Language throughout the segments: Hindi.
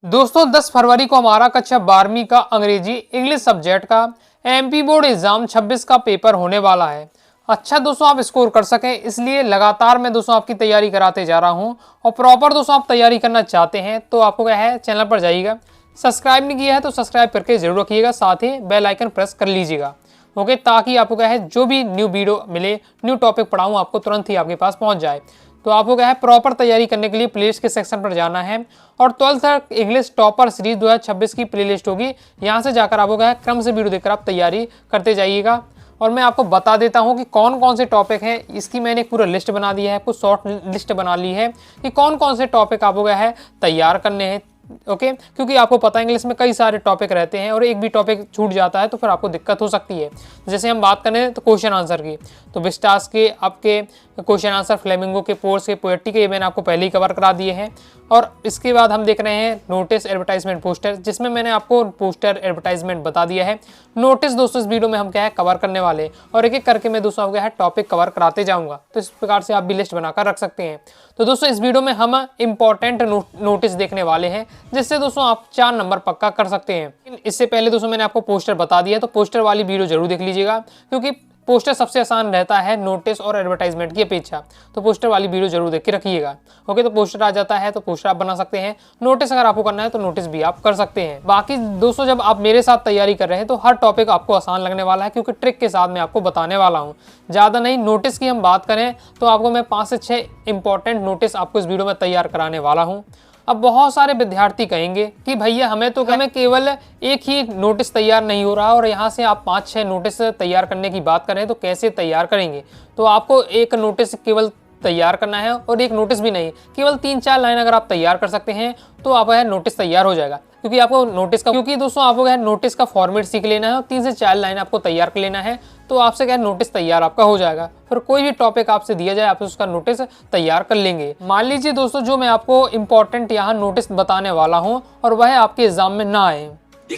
दोस्तों 10 फरवरी को हमारा कक्षा 12वीं का अंग्रेजी इंग्लिश सब्जेक्ट का एमपी बोर्ड एग्जाम 26 का पेपर होने वाला है। अच्छा दोस्तों, आप स्कोर कर सकें इसलिए लगातार मैं दोस्तों आपकी तैयारी कराते जा रहा हूं। और प्रॉपर दोस्तों आप तैयारी करना चाहते हैं तो आपको क्या है, चैनल पर जाइएगा, सब्सक्राइब नहीं किया है तो सब्सक्राइब करके जरूर रखिएगा, साथ ही बेल आइकन प्रेस कर लीजिएगा। ओके, ताकि आपको क्या है, जो भी न्यू वीडियो मिले, न्यू टॉपिक पढ़ाऊँ, आपको तुरंत ही आपके पास पहुंच जाए। तो आपको क्या है, प्रॉपर तैयारी करने के लिए प्लेलिस्ट के सेक्शन पर जाना है और 12th इंग्लिश टॉपर सीरीज 2026 की प्लेलिस्ट होगी। यहाँ से जाकर आपको क्या है, क्रम से वीडियो देखकर आप तैयारी करते जाइएगा। और मैं आपको बता देता हूँ कि कौन कौन से टॉपिक हैं, इसकी मैंने एक पूरा लिस्ट बना दिया है, कुछ शॉर्ट लिस्ट बना ली है कि कौन कौन से टॉपिक आपको क्या है तैयार करने हैं। ओके, क्योंकि आपको पता है इंग्लिश में कई सारे टॉपिक रहते हैं और एक भी टॉपिक छूट जाता है तो फिर आपको दिक्कत हो सकती है। जैसे हम बात करें तो क्वेश्चन आंसर की, तो विस्टास के आपके क्वेश्चन आंसर, फ्लेमिंगो के, पोर्स के, पोएट्री के, ये मैंने आपको पहले ही कवर करा दिए हैं। और इसके बाद हम देख रहे हैं नोटिस, एडवर्टाइजमेंट, पोस्टर, जिसमें मैंने आपको पोस्टर, एडवर्टाइजमेंट बता दिया है। नोटिस दोस्तों इस वीडियो में हम क्या है कवर करने वाले हैं और एक एक करके मैं दोस्तों क्या है टॉपिक कवर कराते जाऊंगा। तो इस प्रकार से आप भी लिस्ट बनाकर रख सकते हैं। तो दोस्तों इस वीडियो में हम इंपॉर्टेंट नोटिस देखने वाले हैं, जिससे दोस्तों आप 4 नंबर पक्का कर सकते हैं। इससे पहले दोस्तों मैंने आपको पोस्टर बता दिया, तो पोस्टर वाली वीडियो जरूर देख लीजिएगा, क्योंकि पोस्टर सबसे आसान रहता है नोटिस और एडवर्टाइजमेंट की अपेक्षा। तो पोस्टर वाली वीडियो जरूर देख के रखिएगा। ओके, तो पोस्टर आ जाता है तो पोस्टर आप बना सकते हैं, नोटिस अगर आपको करना है तो नोटिस भी आप कर सकते हैं। बाकी दोस्तों जब आप मेरे साथ तैयारी कर रहे हैं तो हर टॉपिक आपको आसान लगने वाला है, क्योंकि ट्रिक के साथ मैं आपको बताने वाला हूँ। ज़्यादा नहीं, नोटिस की हम बात करें तो आपको मैं 5 से 6 इंपॉर्टेंट नोटिस आपको इस वीडियो में तैयार कराने वाला हूँ। अब बहुत सारे विद्यार्थी कहेंगे कि भैया हमें केवल एक ही नोटिस तैयार नहीं हो रहा और यहाँ से आप 5-6 नोटिस तैयार करने की बात करें तो कैसे तैयार करेंगे। तो आपको एक नोटिस केवल तैयार करना है, और एक नोटिस भी नहीं, केवल 3-4 लाइन अगर आप तैयार कर सकते हैं तो आपका नोटिस तैयार हो जाएगा। क्योंकि आपको नोटिस का दोस्तों आपको नोटिस का फॉर्मेट सीख लेना है और 3 से 4 लाइन आपको तैयार कर लेना है, तो आपसे क्या नोटिस तैयार आपका हो जाएगा। फिर कोई भी टॉपिक आपसे दिया जाए आप उसका नोटिस तैयार कर लेंगे। मान लीजिए दोस्तों जो मैं आपको इंपॉर्टेंट यहाँ नोटिस बताने वाला हूँ और वह आपके एग्जाम में ना आए, ये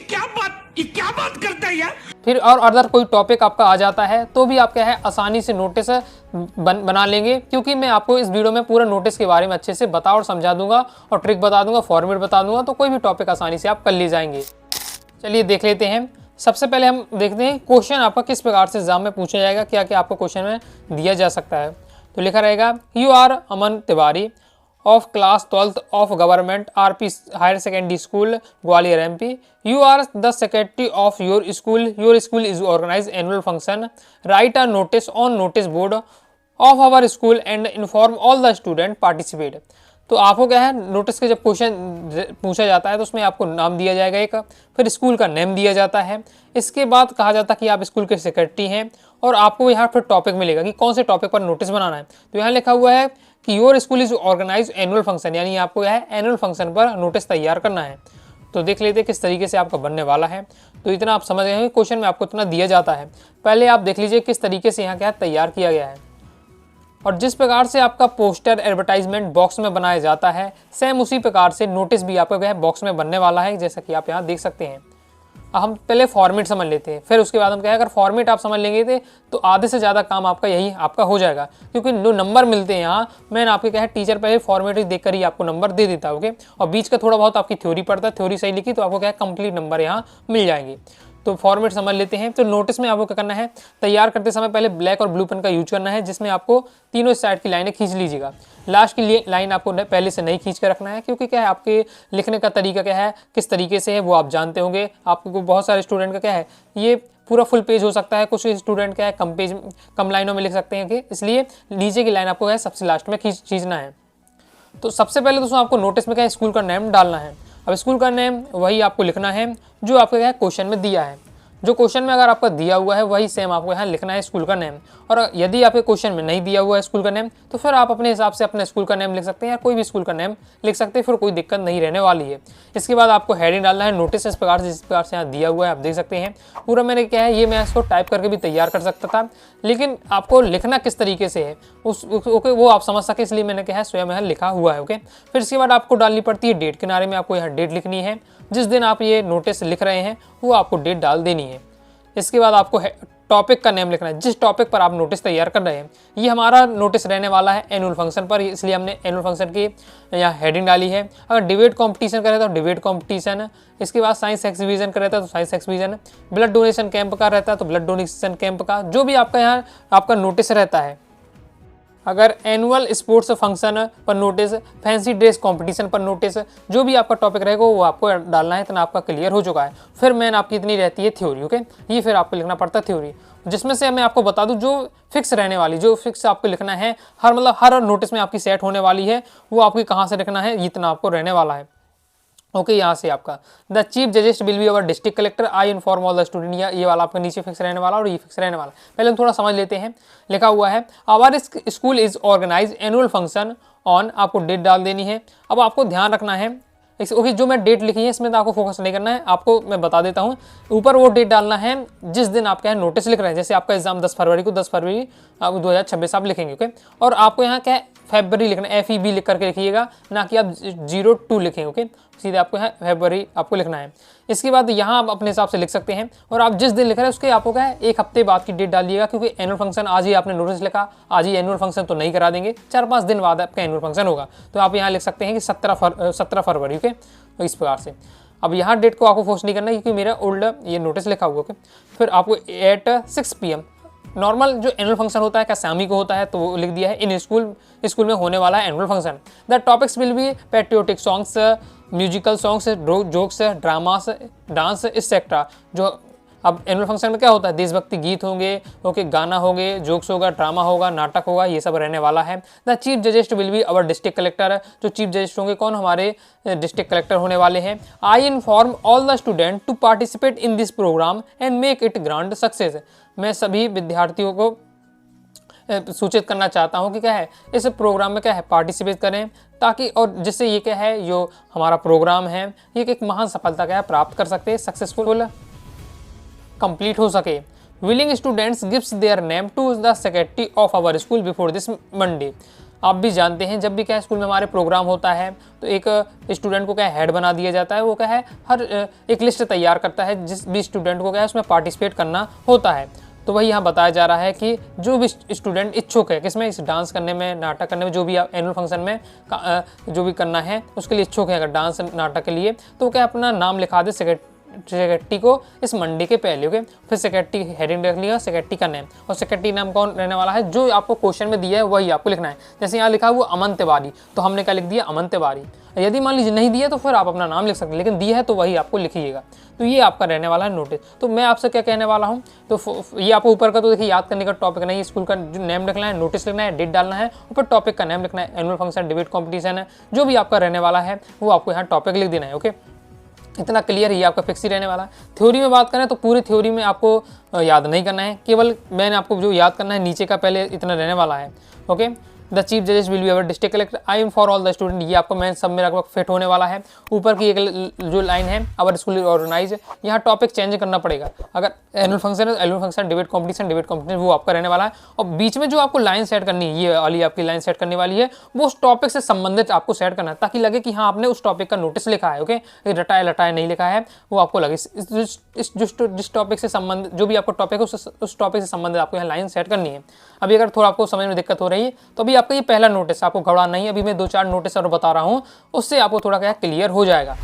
क्या बात करता है यार। फिर और अदर कोई टॉपिक आपका आ जाता है तो भी आप क्या है आसानी से नोटिस बना लेंगे, क्योंकि मैं आपको इस वीडियो में पूरा नोटिस के बारे में अच्छे से बता और समझा दूंगा और ट्रिक बता दूंगा, फॉर्मेट बता दूंगा, तो कोई भी टॉपिक आसानी से आप कर ले जाएंगे। चलिए देख लेते हैं। सबसे पहले हम देखते हैं क्वेश्चन आपका किस प्रकार से एग्जाम में पूछा जाएगा, क्या क्या आपको क्वेश्चन में दिया जा सकता है। तो लिखा रहेगा, you are Aman Tiwari of class 12th of government RP higher secondary school Gwalior MP. You are the secretary of your school. Your school is organized annual function. Write a notice on notice board of our school and inform all the student participate. तो आपको क्या है, नोटिस के जब क्वेश्चन पूछा जाता है तो उसमें आपको नाम दिया जाएगा एक, फिर स्कूल का नेम दिया जाता है। इसके बाद कहा जाता है कि आप स्कूल के सेक्रेटरी हैं और आपको यहाँ फिर टॉपिक मिलेगा कि कौन से टॉपिक पर नोटिस बनाना है। तो यहाँ लिखा हुआ है कि your school is organise annual function, यानी आपको यह है एनुअल फंक्शन पर नोटिस तैयार करना है। तो देख लेते हैं किस तरीके से आपका बनने वाला है। तो इतना आप समझ गए हैं, क्वेश्चन में आपको इतना दिया जाता है। पहले आप देख लीजिए किस तरीके से यहाँ क्या तैयार किया गया है, और जिस प्रकार से आपका पोस्टर एडवर्टाइजमेंट बॉक्स में बनाया जाता है, सेम उसी प्रकार से नोटिस भी आपका क्या है बॉक्स में बनने वाला है, जैसा कि आप यहाँ देख सकते हैं। हम पहले फॉर्मेट समझ लेते हैं, फिर उसके बाद हम क्या है, अगर फॉर्मेट आप समझ लेंगे तो आधे से ज़्यादा काम आपका यही आपका हो जाएगा, क्योंकि जो नंबर मिलते हैं यहाँ, मैंने आपके क्या है टीचर पहले फॉर्मेट देखकर ही आपको नंबर दे देता है। ओके, और बीच का थोड़ा बहुत आपकी थ्योरी पड़ता है, थ्योरी सही लिखी तो आपको क्या है कंप्लीट नंबर यहाँ मिल जाएंगे। तो फॉर्मेट समझ लेते हैं। तो नोटिस में आपको क्या करना है, तैयार करते समय पहले ब्लैक और ब्लू पेन का यूज करना है, जिसमें आपको तीनों साइड की लाइनें खींच लीजिएगा। लास्ट की लाइन आपको पहले से नहीं खींच कर रखना है, क्योंकि क्या है आपके लिखने का तरीका क्या है, किस तरीके से है वो आप जानते होंगे। आपको बहुत सारे स्टूडेंट का क्या है, ये पूरा फुल पेज हो सकता है, कुछ स्टूडेंट क्या है कम लाइनों में लिख सकते हैं, कि इसलिए नीचे की लाइन आपको है सबसे लास्ट में खींचना है। तो सबसे पहले दोस्तों आपको नोटिस में क्या है स्कूल का नेम डालना है। अब स्कूल का नेम वही आपको लिखना है जो आपको क्या है क्वेश्चन में दिया है। जो क्वेश्चन में अगर आपका दिया हुआ है वही सेम आपको यहाँ लिखना है स्कूल का नेम। और यदि आपके क्वेश्चन में नहीं दिया हुआ है स्कूल का नेम तो फिर आप अपने हिसाब से अपने स्कूल का नेम लिख सकते हैं या कोई भी स्कूल का नेम लिख सकते हैं, फिर कोई दिक्कत नहीं रहने वाली है। इसके बाद आपको हेडिंग डालना है नोटिस इस प्रकार से, जिस प्रकार से यहाँ दिया हुआ है आप देख सकते हैं। पूरा मैंने क्या है, ये मैं इसको टाइप करके भी तैयार कर सकता था, लेकिन आपको लिखना किस तरीके से है ओके वो आप समझ सके, इसलिए मैंने क्या है स्वयं यहाँ लिखा हुआ है। ओके, फिर इसके बाद आपको डालनी पड़ती है डेट, किनारे में आपको यहाँ डेट लिखनी है, जिस दिन आप ये नोटिस लिख रहे हैं वो आपको डेट डाल देनी है। इसके बाद आपको टॉपिक का नेम लिखना है, जिस टॉपिक पर आप नोटिस तैयार कर रहे हैं। ये हमारा नोटिस रहने वाला है एनुअल फंक्शन पर, इसलिए हमने एनुअल फंक्शन की यहाँ हेडिंग डाली है। अगर डिबेट कंपटीशन का रहता है तो डिबेट कंपटीशन है, इसके बाद साइंस एक्सिबिशन का रहता है तो science exhibition, blood donation camp का रहता है तो ब्लड डोनेशन कैंप का, जो भी आपका यहाँ आपका नोटिस रहता है। अगर एनुअल स्पोर्ट्स फंक्शन पर नोटिस, फैंसी ड्रेस कंपटीशन पर नोटिस, जो भी आपका टॉपिक रहेगा वो आपको डालना है। इतना आपका क्लियर हो चुका है। फिर मेन आपकी इतनी रहती है थ्योरी, ओके, ये फिर आपको लिखना पड़ता है थ्योरी, जिसमें से मैं आपको बता दूं जो फिक्स रहने वाली, जो फिक्स आपको लिखना है हर मतलब हर नोटिस में आपकी सेट होने वाली है, वो आपकी कहाँ से लिखना है, इतना आपको रहने वाला है। ओके, यहाँ से आपका the chief guest will be our district collector, I inform all the student, ये वाला आपका नीचे फिक्स रहने वाला और ये फिक्स रहने वाला। पहले हम थोड़ा समझ लेते हैं। लिखा हुआ है our school is organise annual function on, आपको डेट डाल देनी है। अब आपको ध्यान रखना है, ओके, जो मैं डेट लिखी है इसमें तो आपको फोकस नहीं करना है, आपको मैं बता देता हूँ। ऊपर वो डेट डालना है जिस दिन आपका है नोटिस लिख रहे हैं। जैसे आपका एग्जाम 10 फरवरी को, 10 फरवरी 2026 आप लिखेंगे, ओके। और आपको यहाँ क्या है, फरवरी लिखना है, FEB लिख करके लिखिएगा, ना कि आप 02 लिखेंगे, ओके। सीधे आपको यहाँ फरवरी आपको लिखना है। इसके बाद यहाँ आप अपने हिसाब से लिख सकते हैं, और आप जिस दिन लिख रहे हैं उसके आपको क्या है 1 हफ्ते बाद की डेट डालिएगा, क्योंकि एनुअल फंक्शन आज ही आपने नोटिस लिखा, आज ही एनुअल फंक्शन तो नहीं करा देंगे, 4-5 दिन बाद आपका एनुअल फंक्शन होगा। तो आप यहाँ लिख सकते हैं कि 17 फरवरी, ओके। तो इस प्रकार से अब यहाँ डेट को आपको फोर्स नहीं करना है, क्योंकि मेरा ओल्ड ये नोटिस लिखा हुआ, ओके। फिर आपको एट 6 PM नॉर्मल जो एनुअल फंक्शन होता है क्या शामी को होता है, तो वो लिख दिया है इन स्कूल में होने वाला है annual function. The topics will be patriotic songs, musical songs, jokes, dramas, dance etcetera. जो अब एनुअल फंक्शन में क्या होता है, देशभक्ति गीत होंगे, ओके, गाना होंगे, जोक्स होगा, ड्रामा होगा, नाटक होगा, ये सब रहने वाला है। The chief guest will be our district collector, जो चीफ जजेस्ट होंगे कौन, हमारे डिस्ट्रिक्ट कलेक्टर होने वाले हैं। I inform all the student to participate in this programme and make it grand success, मैं सभी विद्यार्थियों को सूचित करना चाहता हूं कि क्या है इस प्रोग्राम में क्या है पार्टिसिपेट करें, ताकि और जिससे ये क्या है जो हमारा प्रोग्राम है ये एक महान सफलता क्या है प्राप्त कर सकते हैं, सक्सेसफुल कंप्लीट हो सके। Willing students gives their name to the secretary of our school before this Monday. आप भी जानते हैं जब भी क्या स्कूल में हमारे प्रोग्राम होता है तो एक स्टूडेंट को क्या हेड बना दिया जाता है, वो क्या है हर एक लिस्ट तैयार करता है जिस भी स्टूडेंट को क्या है उसमें पार्टिसिपेट करना होता है। तो वही यहाँ बताया जा रहा है कि जो भी स्टूडेंट इच्छुक है किसमें, इस डांस करने में, नाटक करने में, जो भी एनुअल फंक्शन में जो भी करना है उसके लिए इच्छुक है, अगर डांस नाटक के लिए, तो क्या अपना नाम लिखा दे सेक्रेटरी को इस मंडे के पहले, ओके। फिर सेक्रेटरी हेडिंग रख लिया, सेक्रेटरी का नेम, और सेक्रेटरी नाम कौन रहने वाला है, जो आपको क्वेश्चन में दिया है वही आपको लिखना है। जैसे यहाँ लिखा है वो अमन तिवारी, तो हमने क्या लिख दिया, अमन तिवारी। यदि मान लीजिए नहीं दिया तो फिर आप अपना नाम लिख सकते हैं, लेकिन दिया है तो वही आपको लिखिएगा। तो ये आपका रहने वाला है नोटिस। तो मैं आपसे क्या कहने वाला हूँ, तो ये आपको ऊपर का तो देखिए याद करने का टॉपिक नहीं, स्कूल का नेम लिखना है, नोटिस लिखना है, डेट डालना है, और फिर टॉपिक का नेम लिखना है, एनुअल फंक्शन, डिबेट कॉम्पिटिशन है, जो भी आपका रहने वाला है वो आपको यहाँ टॉपिक लिख देना है, ओके। इतना क्लियर है, ये आपका फिक्स ही रहने वाला है। थ्योरी में बात करें तो पूरी थ्योरी में आपको याद नहीं करना है, केवल मैंने आपको जो याद करना है नीचे का पहले इतना रहने वाला है, ओके। द चीफ जजेस will be our district collector, I am for all the student, ये आपको मैं सब में लगभग फिट होने वाला है। ऊपर की एक जो लाइन है अवर स्कूल ऑर्गेनाइज, यहाँ टॉपिक चेंज करना पड़ेगा। अगर एनुअल फंक्शन है, एनुअल फंक्शन, डिबेट कॉम्पिटिशन वो आपका रहने वाला है। और बीच में जो आपको लाइन सेट करनी है, ये वाली आपकी लाइन सेट करने वाली है, वो उस टॉपिक से संबंधित आपको सेट करना है, ताकि लगे कि हाँ आपने उस टॉपिक का नोटिस लिखा है, ओके। रटाया लटाया नहीं लिखा है, वो आपको लगे जिस टॉपिक से संबंधित जो भी आपको टॉपिक है उस टॉपिक से संबंधित आपको यहाँ लाइन सेट करनी है। अभी अगर थोड़ा आपको समझ में दिक्कत हो रही है तो अभी आपका ये पहला नोटिस, आपको घबराना नहीं, अभी मैं 2-4 नोटिस और बता रहा हूँ, उससे आपको थोड़ा क्या क्लियर हो जाएगा।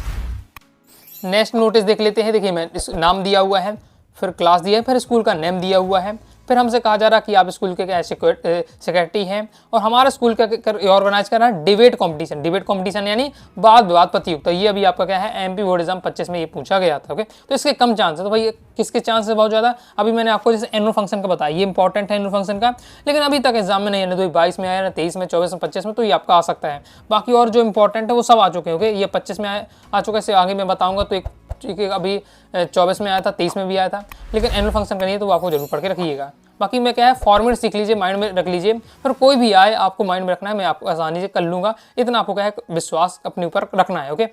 नेक्स्ट नोटिस देख लेते हैं। देखिए मैं नाम दिया हुआ है, फिर क्लास दिया है, फिर स्कूल का नेम दिया हुआ है, फिर हमसे कहा जा रहा है कि आप स्कूल के क्या सेक्रेटरी हैं, और हमारा स्कूल का ऑर्गेनाइज कर रहा है डिबेट कंपटीशन। डिबेट कंपटीशन यानी वाद विवाद प्रतियोगिता। ये अभी आपका क्या है MP बोर्ड एग्जाम 25 में ये पूछा गया था, ओके। तो इसके कम चांस है, तो भाई किसके चांस है बहुत ज़्यादा। अभी मैंने आपको जैसे एनुअल फंक्शन का बताया, ये इंपॉर्टेंट है एनुअल फंक्शन का, लेकिन अभी तक एग्जाम में नहीं है, ना 22 में आया, ना 23 में, 24 में, 25 में, तो ये आपका आ सकता है। बाकी और जो इंपॉर्टेंट है वो सब आ चुके हैं, ओके। ये 25 में आ चुका है, इससे आगे मैं बताऊँगा। तो एक अभी 24 में आया था, 23 में भी आया था, लेकिन एनुअल फंक्शन का नहीं है, तो वो आपको जरूर पढ़ के रखिएगा। बाकी मैं क्या है फॉर्मेट सीख लीजिए, माइंड में रख लीजिए, फिर कोई भी आए आपको माइंड में रखना है, मैं आपको आसानी से कर लूँगा, इतना आपको क्या है विश्वास अपने ऊपर रखना है, ओके।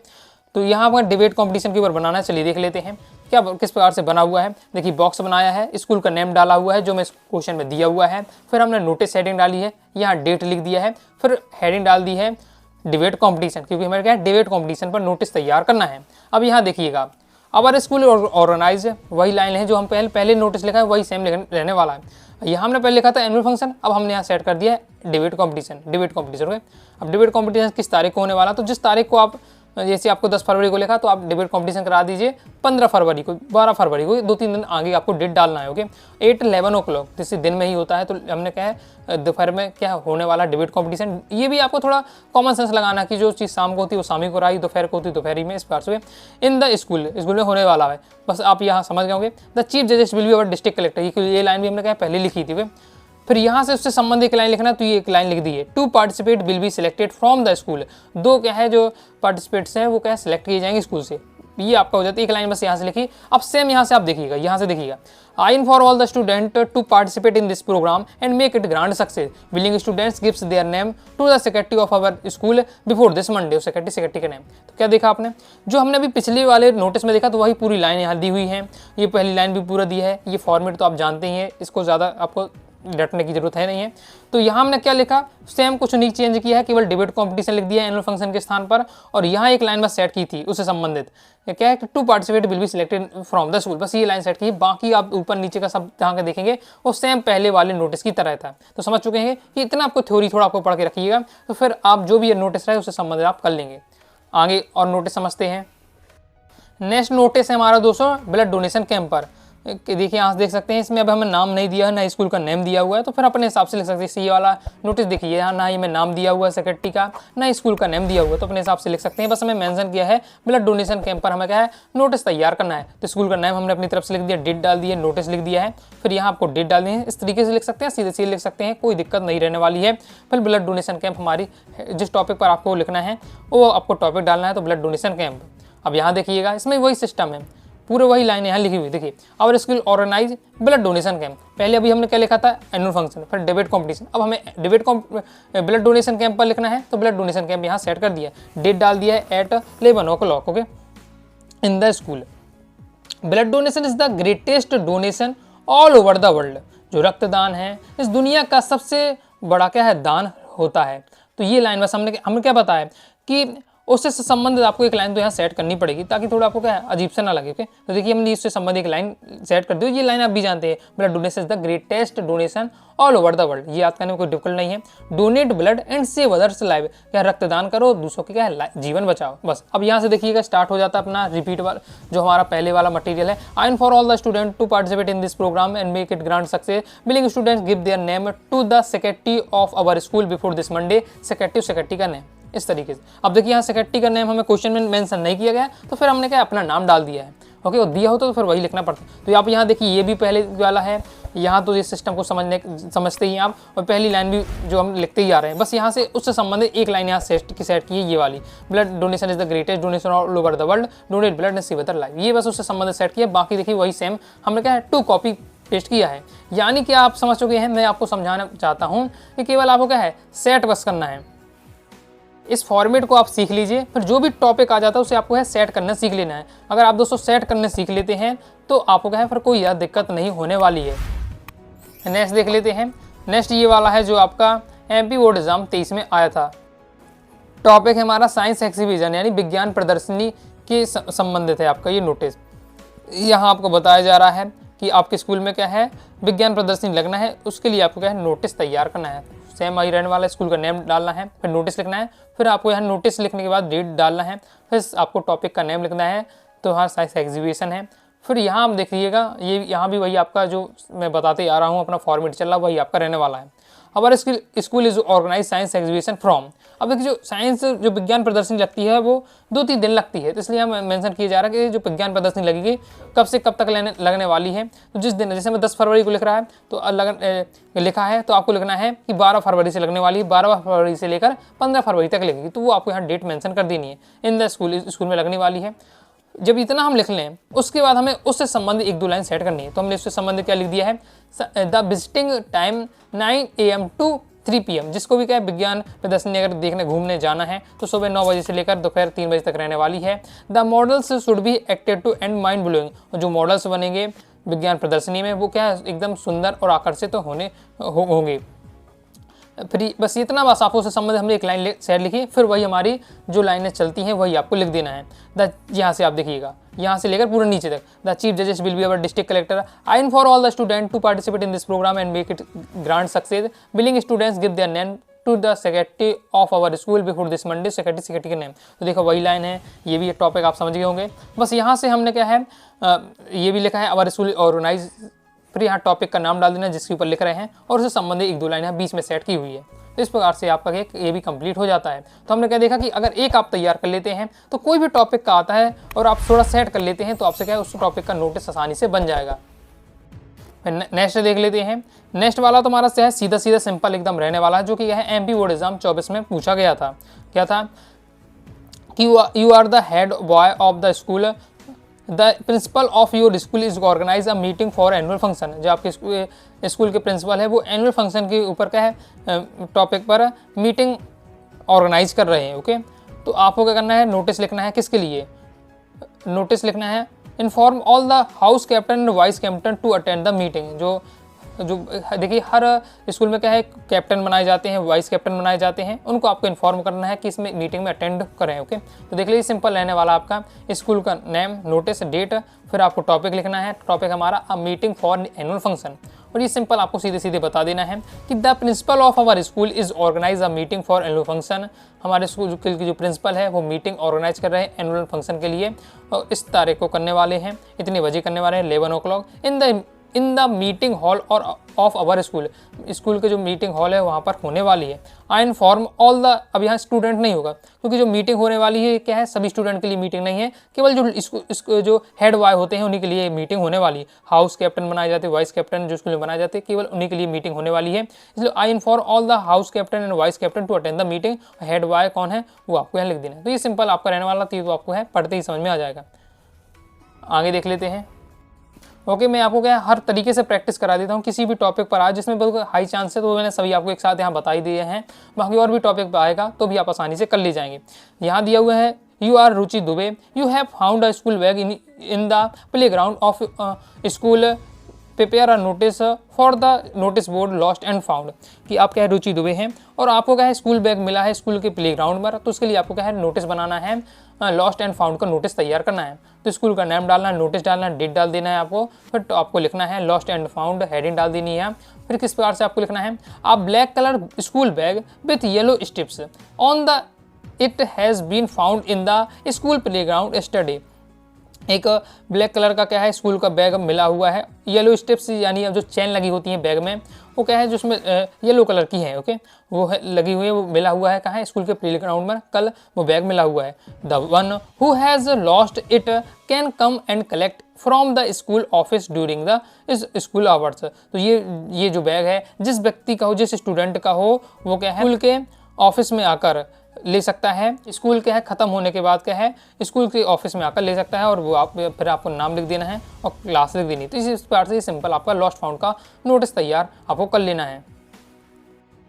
तो यहाँ पर डिबेट कंपटीशन के ऊपर बनाना है, चलिए देख लेते हैं क्या किस प्रकार से बना हुआ है। देखिए बॉक्स बनाया है, स्कूल का नेम डाला हुआ है जो मैं इस क्वेश्चन में दिया हुआ है, फिर हमने नोटिस हेडिंग डाली है, यहाँ डेट लिख दिया है, फिर हेडिंग डाल दी है डिबेट कंपटीशन, क्योंकि हमारे क्या है डिबेट कंपटीशन पर नोटिस तैयार करना है। अब यहाँ देखिएगा अवर स्कूल ऑर्गेनाइज, वही लाइन है जो हम पहले नोटिस लिखा है वही सेम रहने वाला है। यहाँ हमने पहले लिखा था एनुअल फंक्शन, अब हमने यहाँ सेट कर दिया है डिबेट कॉम्पिटिशन। ओके, अब डिबेट कॉम्पिटिशन किस तारीख को होने वाला, तो जिस तारीख को आप, जैसे आपको 10 फरवरी को लिखा तो आप डिबेट कंपटीशन करा दीजिए 15 फरवरी को, 12 फरवरी को, 2-3 दिन आगे आपको डेट डालना है। ओके, 8-11 ओ क्लॉक, जैसे दिन में ही होता है, तो हमने क्या है दोपहर में क्या होने वाला डिबेट कंपटीशन। ये भी आपको थोड़ा कॉमन सेंस लगाना कि जो चीज़ शाम को होती है वो शाम ही को रही, दोपहर को होती है दोपहर में, इस बार से इन द स्कूल में होने वाला है। बस आप यहाँ समझ गए होंगे। द चीफ जजेस will be our district collector, ये लाइन भी हमने क्या पहले लिखी थी। फिर यहाँ से उससे संबंधित एक लाइन लिखना, तो ये एक लाइन लिख दी है, to participate will be selected from the school, दो क्या है जो पार्टिसिपेट्स हैं वो क्या है सिलेक्ट किए जाएंगे स्कूल से। ये आपका हो जाता है, एक लाइन बस यहाँ से लिखी। अब सेम यहाँ से आप देखिएगा, यहाँ से देखिएगा, I inform all the student to participate in this programme and make it grand success, willing students gives their name to the secretary of our school before this Monday. Secretary का नेम, तो क्या देखा आपने, जो हमने अभी पिछले वाले नोटिस में देखा तो वही पूरी लाइन यहाँ दी हुई है। ये पहली लाइन भी पूरा दी है, ये फॉर्मेट तो आप जानते ही हैं, इसको ज़्यादा आपको डटने की जरूरत है नहीं है। तो यहाँ हमने क्या लिखा, सेम कुछ नहीं चेंज किया है, केवल डिबेट कंपटीशन लिख दिया है एनुअल फंक्शन के स्थान पर, और यहाँ एक लाइन बस सेट की थी उससे संबंधित, क्या है कि to participate will be selected from the school, बस ये लाइन सेट की। बाकी आप ऊपर नीचे का सब जहाँ के देखेंगे वो सेम पहले वाले नोटिस की तरह था। तो समझ चुके हैं कि इतना आपको थ्योरी थोड़ा आपको पढ़ के रखिएगा, तो फिर आप जो भी नोटिस रहे उससे संबंधित आप कर लेंगे। आगे और नोटिस समझते हैं। नेक्स्ट नोटिस है हमारा दोस्तों ब्लड डोनेशन कैंप पर। देखिए यहाँ से देख सकते हैं, इसमें अब हमें नाम नहीं दिया है, ना स्कूल का नेम दिया हुआ है, तो फिर अपने हिसाब से लिख सकते हैं। ये वाला नोटिस देखिए, यहाँ ना ही में नाम दिया हुआ है सेक्रेटरी का, ना स्कूल का नेम दिया हुआ है, तो अपने हिसाब से लिख सकते हैं। बस हमें मेंशन किया है ब्लड डोनेशन कैंप पर हमें क्या है नोटिस तैयार करना है, तो स्कूल का नेम हमने अपनी तरफ से लिख दिया, डेट डाल दी है, नोटिस लिख दिया है, फिर यहाँ आपको डेट डालनी है। इस तरीके से लिख सकते हैं, सीधे सीधे लिख सकते हैं, कोई दिक्कत नहीं रहने वाली है। फिर ब्लड डोनेशन कैंप हमारी जिस टॉपिक पर आपको लिखना है वो आपको टॉपिक डालना है, तो ब्लड डोनेशन कैंप। अब यहाँ देखिएगा, इसमें वही सिस्टम है, पूरे वही लाइन यहाँ लिखी हुई। देखिए, our school organise blood donation camp, पहले अभी हमने क्या लिखा था एनुअल फंक्शन, फिर डिबेट कंपटीशन, अब हमें ब्लड डोनेशन कैंप पर लिखना है, तो ब्लड डोनेशन कैंप यहाँ सेट कर दिया, डेट डाल दिया है 8-11 o'clock. Okay, in the school blood donation is the greatest donation all over the world, जो रक्तदान है इस दुनिया का सबसे बड़ा क्या है दान होता है। तो ये लाइन बस हमने क्या बताया कि उससे संबंधित आपको एक लाइन तो यहाँ सेट करनी पड़ेगी, ताकि थोड़ा आपको क्या है अजीब से ना लगे। ओके, तो देखिए हमने इससे संबंधित एक लाइन सेट कर दी। ये लाइन आप भी जानते हैं, blood donation is the greatest donation all over the world, ये याद करने में कोई डिफिकल्ट नहीं है। Donate blood and save others life, क्या रक्तदान करो दूसरों की क्या है जीवन बचाओ। बस अब यहाँ से देखिएगा स्टार्ट हो जाता है अपना रिपीट वाला जो हमारा पहले वाला मटेरियल है। I am for all the student to participate in this programme and make it grand success, willing students give their name to the secretary of our school before this Monday. Secretary का नेम इस तरीके से। अब देखिए यहाँ सेक्रेटरी का नेम हमें क्वेश्चन में मेंशन नहीं किया गया, तो फिर हमने क्या अपना नाम डाल दिया है। ओके, और दिया हो तो फिर वही लिखना पड़ता है। तो आप यहाँ देखिए, ये भी पहले वाला है, यहाँ तो इस सिस्टम को समझते ही आप, और पहली लाइन भी जो हम लिखते ही आ रहे हैं, बस यहाँ से उससे संबंधित एक लाइन यहाँ सेट की है, ये वाली, blood donation is the greatest donation all over the world, donate blood and save other life, ये बस उससे संबंधित सेट किया। बाकी देखिए वही सेम हमने क्या है 2 कॉपी पेस्ट किया है। यानी कि आप समझ चुके हैं, मैं आपको समझाना चाहता हूँ कि केवल आपको क्या है सेट बस करना है। इस फॉर्मेट को आप सीख लीजिए, फिर जो भी टॉपिक आ जाता है उसे आपको है सेट करना सीख लेना है। अगर आप दोस्तों सेट करने सीख लेते हैं तो आपको क्या है फिर कोई ज़्यादा दिक्कत नहीं होने वाली है। नेक्स्ट देख लेते हैं। नेक्स्ट ये वाला है जो आपका MP बोर्ड एग्जाम 23 में आया था। टॉपिक है हमारा साइंस एग्जीबिशन, यानी विज्ञान प्रदर्शनी के संबंधित है आपका ये नोटिस। यहाँ आपको बताया जा रहा है कि आपके स्कूल में क्या है विज्ञान प्रदर्शनी लगना है, उसके लिए आपको क्या है नोटिस तैयार करना है। सेम वही रहने वाला, स्कूल का नेम डालना है, फिर नोटिस लिखना है, फिर आपको यहाँ नोटिस लिखने के बाद डेट डालना है, फिर आपको टॉपिक का नेम लिखना है। तो यहाँ साइंस एग्जीबिशन है। फिर यहाँ आप देखिएगा, ये यहाँ भी वही आपका जो मैं बताते आ रहा हूँ अपना फॉर्मेट चल रहा है वही आपका रहने वाला है। हमारा school is organise science exhibition from. अब देखिए जो साइंस जो विज्ञान प्रदर्शनी लगती है वो 2-3 दिन लगती है, तो इसलिए हम मेंशन किया जा रहा है कि जो विज्ञान प्रदर्शनी लगेगी कब से कब तक लगने वाली है। तो जिस दिन, जैसे मैं 10 फरवरी को लिख रहा है तो लिखा है, तो आपको लिखना है कि 12 फरवरी से लगने वाली है, 12 फरवरी से लेकर 15 फरवरी तक लगेगी, तो वो आपको यहाँ डेट मेंशन कर देनी है। इन द स्कूल में लगने वाली है। जब इतना हम लिख लें उसके बाद हमें उससे संबंधित 1-2 लाइन सेट करनी है। तो हमने उससे संबंधित क्या लिख दिया है, the visiting time 9 AM to 3 PM। जिसको भी क्या है विज्ञान प्रदर्शनी अगर देखने घूमने जाना है तो सुबह 9 बजे से लेकर दोपहर 3 बजे तक रहने वाली है। The models should be acted to and mind blowing. और जो मॉडल्स बनेंगे विज्ञान प्रदर्शनी में वो क्या है एकदम सुंदर और आकर्षित तो होंगे। फिर बस इतना बस आपको उससे संबंधित हमने एक लाइन सेट लिखी, फिर वही हमारी जो लाइनें चलती हैं वही आपको लिख देना है। यहाँ से आप देखिएगा यहाँ से लेकर पूरे नीचे तक। द चीफ जजेस will be our district collector. I inform all the student to participate in this programme and make it grand success. Willing students give their name to the secretary of our school before this Monday. Secretary के नेम, तो देखो वही लाइन है, ये भी एक टॉपिक आप समझ गए होंगे। बस यहाँ से हमने क्या है ये भी लिखा है आवर स्कूल ऑर्गेनाइज, फिर यहाँ टॉपिक का नाम डाल देना जिसके ऊपर लिख रहे हैं और उससे संबंधित 1-2 लाइन बीच में सेट की हुई है। तो इस प्रकार से आपका ये भी कंप्लीट हो जाता है। तो हमने क्या देखा कि अगर एक आप तैयार कर लेते हैं तो कोई भी टॉपिक का आता है और आप थोड़ा सेट कर लेते हैं तो आपसे क्या है उस टॉपिक का नोटिस आसानी से बन जाएगा। नेक्स्ट देख लेते हैं। नेक्स्ट वाला तो हमारा है सीधा सीधा सिंपल एकदम रहने वाला है, जो कि यह एमपी बोर्ड एग्जाम 24 में पूछा गया था। क्या था कि you are the head boy of the school, the principal of your school is organise a meeting for annual function. जो आपके स्कूल के प्रिंसिपल है वो एनुअल फंक्शन के ऊपर क्या है टॉपिक पर मीटिंग ऑर्गेनाइज कर रहे हैं। ओके, तो आपको क्या करना है, नोटिस लिखना है। किसके लिए नोटिस लिखना है? Inform all the house captain and vice captain to attend the meeting. जो देखिए हर स्कूल में क्या है कैप्टन बनाए जाते हैं, वाइस कैप्टन बनाए जाते हैं, उनको आपको इन्फॉर्म करना है कि इसमें मीटिंग में अटेंड करें। ओके, तो देख लीजिए सिंपल रहने वाला आपका स्कूल का नेम, नोटिस, डेट, फिर आपको टॉपिक लिखना है। टॉपिक हमारा अ मीटिंग फॉर एनुअल फंक्शन, और ये सिंपल आपको सीधे सीधे बता देना है कि the principal of our school is organise a meeting for annual function. हमारे स्कूल के जो प्रिंसिपल है वो मीटिंग ऑर्गेनाइज कर रहे हैं एनुअल फंक्शन के लिए, और इस तारीख को करने वाले हैं, इतने बजे करने वाले हैं 11 o'clock in the meeting hall और ऑफ आवर स्कूल। स्कूल के जो मीटिंग हॉल है वहाँ पर होने वाली है। आई इन्फॉर्म ऑल द, अब यहाँ स्टूडेंट नहीं होगा क्योंकि जो मीटिंग होने वाली है क्या है सभी स्टूडेंट के लिए मीटिंग नहीं है, केवल जो जो हेड बॉय होते हैं उन्हीं के लिए मीटिंग होने वाली है। हाउस कैप्टन बनाए जाते हैं, वाइस कैप्टन जो स्कूल में बनाए जाते हैं, केवल उन्हीं के लिए मीटिंग होने वाली है। इसलिए I inform all the house captain and vice captain to attend the meeting. Head boy कौन है वो आपको यहाँ लिख देना है। तो ये सिंपल आपका रहने वाला, तो आपको है पढ़ते ही समझ में आ जाएगा। आगे देख लेते हैं। ओके, मैं आपको क्या हर तरीके से प्रैक्टिस करा देता हूँ किसी भी टॉपिक पर आज जिसमें बहुत हाई चांस है, तो मैंने सभी आपको एक साथ यहाँ बता ही दिए हैं। बाकी और भी टॉपिक पर आएगा तो भी आप आसानी से कर ले जाएंगे। यहाँ दिया हुआ है you are Ruchi Dubey, you have found a school bag in the playground of school, prepare a notice for the notice board lost and found. कि आप क्या है रुचि दुबे हैं और आपको क्या है स्कूल बैग मिला है स्कूल के प्ले ग्राउंड पर, तो उसके लिए आपको क्या है नोटिस बनाना है, लॉस्ट एंड फाउंड का नोटिस तैयार करना है। तो स्कूल का नाम डालना है, नोटिस डालना है, डेट डाल देना है आपको, फिर तो आपको लिखना है लॉस्ट एंड फाउंड, हेडिंग डाल देनी है। फिर किस प्रकार से आपको लिखना है, a black colour school bag with yellow stripes on the it has been found in the school playground yesterday. एक ब्लैक कलर का क्या है स्कूल का बैग मिला हुआ है, येलो स्ट्रिप्स यानी अब जो चेन लगी होती है बैग में वो क्या है जो उसमें येलो कलर की है। ओके, वो है लगी हुई है, वो मिला हुआ है कहाँ है स्कूल के प्ले ग्राउंड में, कल वो बैग मिला हुआ है। The one who has lost it can come and collect from the school office during the इस स्कूल आवर्स। तो ये जो बैग है जिस व्यक्ति का हो, जिस स्टूडेंट का हो, वो क्या है स्कूल के ऑफिस में आकर ले सकता है। स्कूल क्या है खत्म होने के बाद क्या है स्कूल के ऑफिस में आकर ले सकता है, और वो आप फिर आपको नाम लिख देना है और क्लास लिख देनी है। तो इस प्रकार से सिंपल आपका लॉस्ट फाउंड का नोटिस तैयार आपको कर लेना है।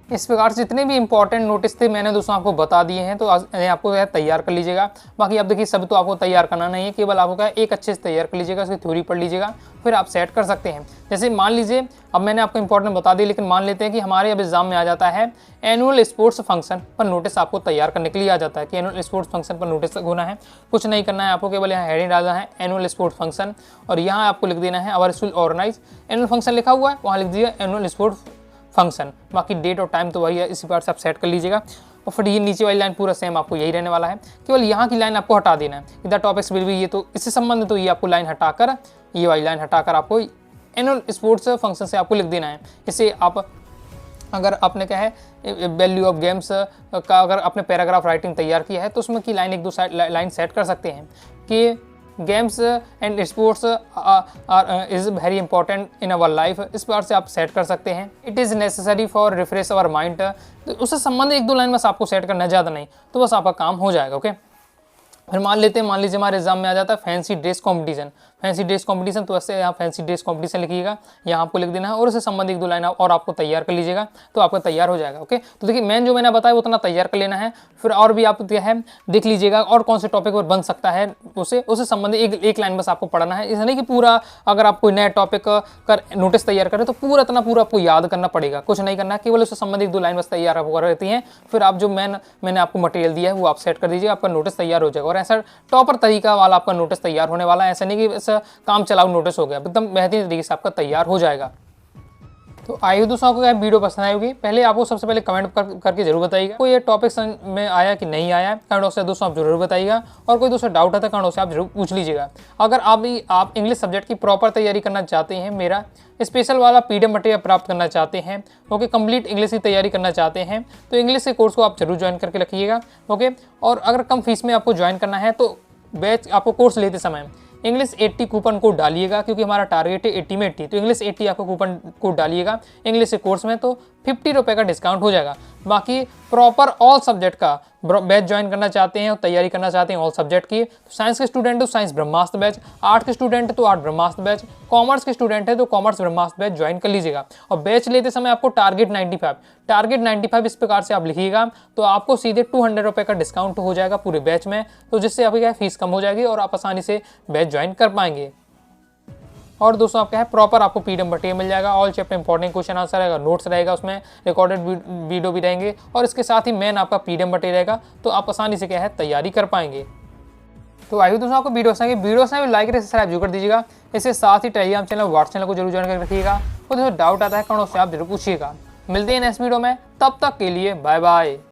इस प्रकार से जितने भी इंपॉर्टेंट नोटिस थे मैंने दोस्तों आपको बता दिए हैं, तो आपको तैयार कर लीजिएगा। बाकी आप देखिए सब तो आपको तैयार करना नहीं है, केवल आपको क्या एक अच्छे से तैयार कर लीजिएगा, उसकी थ्योरी पढ़ लीजिएगा, फिर आप सेट कर सकते हैं। जैसे मान लीजिए अब मैंने आपको इंपॉर्टेंट बता दी, लेकिन मान लेते हैं कि हमारे अब एग्जाम में आ जाता है एनुअल स्पोर्ट्स फंक्शन पर नोटिस आपको तैयार करने के लिए आ जाता है कि एनुअल स्पोर्ट्स फंक्शन पर नोटिस होना है। कुछ नहीं करना है आपको, केवल यहाँ हेडिंग डालना है एनुअल स्पोर्ट्स फंक्शन, और यहाँ आपको लिख देना है our school organise. Annual function लिखा हुआ है वहाँ लिख दीजिए एनुअल स्पोर्ट्स फंक्शन, बाकी डेट और टाइम तो वही है, इसी बार से आप सेट कर लीजिएगा। और फिर ये नीचे वाली लाइन पूरा सेम आपको यही रहने वाला है, केवल यहाँ की लाइन आपको हटा देना है। द टॉपिक्स विल बी, ये तो इससे संबंधित तो ये आपको लाइन हटाकर ये वाली लाइन हटाकर आपको एनुअल स्पोर्ट्स फंक्शन से आपको लिख देना है। इससे आप अगर आपने क्या है वैल्यू ऑफ गेम्स का अगर आपने पैराग्राफ राइटिंग तैयार किया है तो उसमें की लाइन एक दो लाइन सेट कर सकते हैं कि games and sports is very important in our life. इस बार से आप सेट कर सकते हैं। It is necessary for refresh our mind, तो उससे संबंधित एक दो लाइन बस आपको सेट करना, ज़्यादा नहीं, तो बस आपका काम हो जाएगा। ओके, फिर मान लीजिए हमारे एग्जाम में आ जाता है fancy dress competition. Fancy dress competition, तो ऐसे यहाँ फैंसी ड्रेस कंपटीशन लिखिएगा, यहाँ आपको लिख देना है, और उससे संबंधित एक दो लाइन और आपको तैयार कर लीजिएगा, तो आपका तैयार हो जाएगा। ओके, तो देखिए मैंने जो मैंने बताया उतना तैयार कर लेना है। फिर और भी आप क्या है देख लीजिएगा और कौन से टॉपिक पर बन सकता है, उससे संबंधित एक लाइन बस आपको पढ़ना है। ऐसा नहीं कि पूरा अगर आप कोई नया टॉपिक का नोटिस तैयार करें तो पूरा आपको याद करना पड़ेगा, कुछ नहीं करना है, केवल उससे संबंधित एक दो लाइन बस तैयार आपको कर रहती हैं। फिर आप जो मैंने आपको मटेरियल दिया है वो आप सेट कर दीजिए, आपका नोटिस तैयार हो जाएगा। और ऐसा टॉपर तरीका वाला आपका नोटिस तैयार होने वाला है। ऐसा नहीं कि ऐसा काम चलाऊ नोटिस हो गया, एकदम बेहतरीन तरीके से आपका तैयार हो जाएगा। तो आई दोस्तों आपको वीडियो पसंद आई होगी। पहले आपको सबसे पहले कमेंट करके जरूर बताइएगा कोई ये टॉपिक में आया कि नहीं आया, कमेंट बॉक्स से दोस्तों आप जरूर बताइएगा। और कोई दोस्तों डाउट आता है कमेंट बॉक्स से आप जरूर पूछ लीजिएगा। अगर आप इंग्लिश सब्जेक्ट की प्रॉपर तैयारी करना चाहते हैं, मेरा स्पेशल वाला PDF मटेरियल प्राप्त करना चाहते हैं, ओके, कंप्लीट इंग्लिश की तैयारी करना चाहते हैं, तो इंग्लिश के कोर्स को आप जरूर ज्वाइन करके रखिएगा, ओके। और अगर कम फीस में आपको ज्वाइन करना है तो बैच आपको कोर्स लेते समय इंग्लिश 80 कूपन कोड डालिएगा, क्योंकि हमारा टारगेट है 80 में 80, तो इंग्लिश 80 आपको कूपन कोड डालिएगा इंग्लिश के कोर्स में, तो 50 रुपये का डिस्काउंट हो जाएगा। बाकी प्रॉपर ऑल सब्जेक्ट का बैच ज्वाइन करना चाहते हैं और तैयारी करना चाहते हैं ऑल सब्जेक्ट की, तो साइंस के स्टूडेंट तो साइंस ब्रह्मास्त्र बैच, आर्ट के स्टूडेंट है तो आर्ट ब्रह्मास्त्र बैच, कॉमर्स के स्टूडेंट है तो कॉमर्स ब्रह्मास्त्र बैच ज्वाइन कर लीजिएगा। और बैच लेते समय आपको टारगेट 95 इस प्रकार से आप लिखिएगा, तो आपको सीधे 200 रुपये का डिस्काउंट हो जाएगा पूरे बैच में, तो जिससे आपकी क्या फीस कम हो जाएगी और आप आसानी से बैच ज्वाइन कर पाएंगे। और दोस्तों आप क्या है प्रॉपर आपको PDF मटेरियल मिल जाएगा, all chapter important question answer रहेगा, नोट्स रहेगा, उसमें रिकॉर्डेड वीडियो भी रहेंगे, और इसके साथ ही मेन आपका PDF मटेरियल रहेगा, तो आप आसानी से क्या है तैयारी कर पाएंगे। तो आई दोस्तों आपको वीडियो से लाइक और सब्सक्राइब जरूर कर दीजिएगा। इसके साथ ही टेलीग्राम चैनल व्हाट्सएप चैनल को जरूर ज्वाइन कर रखिएगा। और दोस्तों डाउट आता है कमेंट से आप जरूर पूछिएगा। मिलते हैं नेक्स्ट वीडियो में, तब तक के लिए बाय बाय।